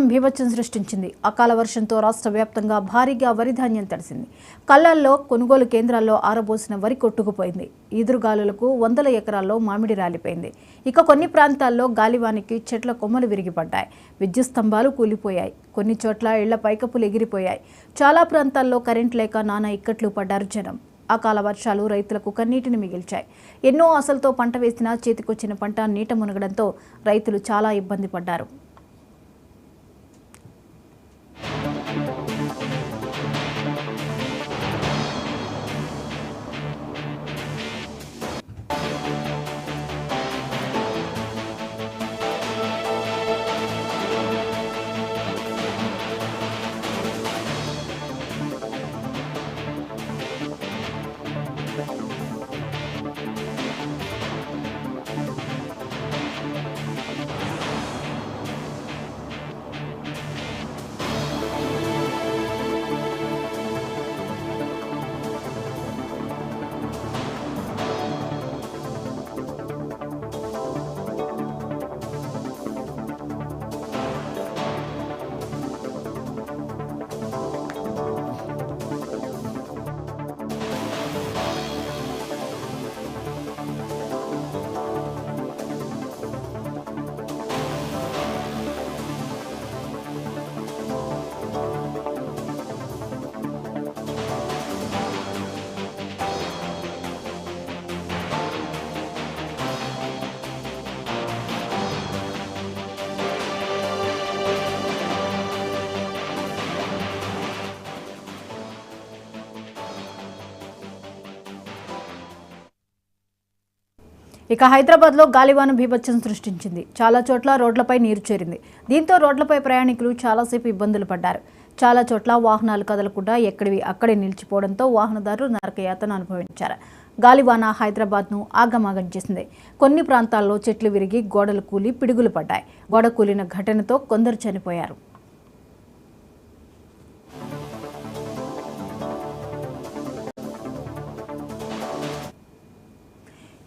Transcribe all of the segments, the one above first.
బీభత్సం సృష్టించింది. అకాల వర్షంతో రాష్ట్ర వ్యాప్తంగా భారీగా వరి ధాన్యం తడిసింది. కళ్ళల్లో కొనుగోలు కేంద్రాల్లో ఆరబోసిన వరి కొట్టుకుపోయింది. ఈదురుగాలులకు వందల ఎకరాల్లో మామిడి రాలిపోయింది. ఇక కొన్ని ప్రాంతాల్లో గాలివానికి చెట్ల కొమ్మలు విరిగిపడ్డాయి. విద్యుత్ స్తంభాలు కూలిపోయాయి. కొన్ని చోట్ల ఇళ్ల పైకప్పులు ఎగిరిపోయాయి. చాలా ప్రాంతాల్లో కరెంట్ లేక నానా ఇక్కట్లు పడ్డారు జనం. అకాల వర్షాలు రైతులకు కన్నీటిని మిగిల్చాయి. ఎన్నో ఆశలతో పంట వేసినా చేతికొచ్చిన పంట నీట మునగడంతో రైతులు చాలా ఇబ్బంది పడ్డారు. ఇక హైదరాబాద్లో గాలివాన బీభత్సం సృష్టించింది. చాలా చోట్ల రోడ్లపై నీరు చేరింది. దీంతో రోడ్లపై ప్రయాణికులు చాలాసేపు ఇబ్బందులు పడ్డారు. చాలా చోట్ల వాహనాలు కదలకుండా ఎక్కడివి అక్కడే నిలిచిపోవడంతో వాహనదారులు నరకయాతన అనుభవించారు. గాలివాన హైదరాబాద్ను ఆగమాగం చేసింది. కొన్ని ప్రాంతాల్లో చెట్లు విరిగి గోడలు కూలి పిడుగులు పడ్డాయి. గోడ కూలిన ఘటనతో కొందరు చనిపోయారు.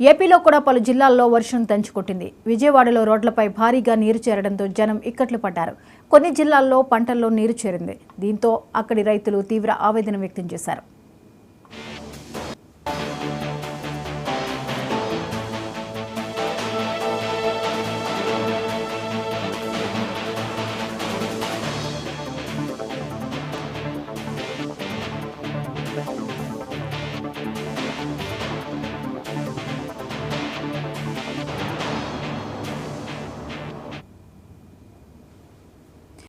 ఏపీలో కూడా పలు జిల్లాల్లో వర్షం దంచుకొట్టింది. విజయవాడలో రోడ్లపై భారీగా నీరు చేరడంతో జనం ఇక్కట్లు పడ్డారు. కొన్ని జిల్లాల్లో పంటల్లో నీరు చేరింది. దీంతో అక్కడి రైతులు తీవ్ర ఆవేదన వ్యక్తం చేశారు.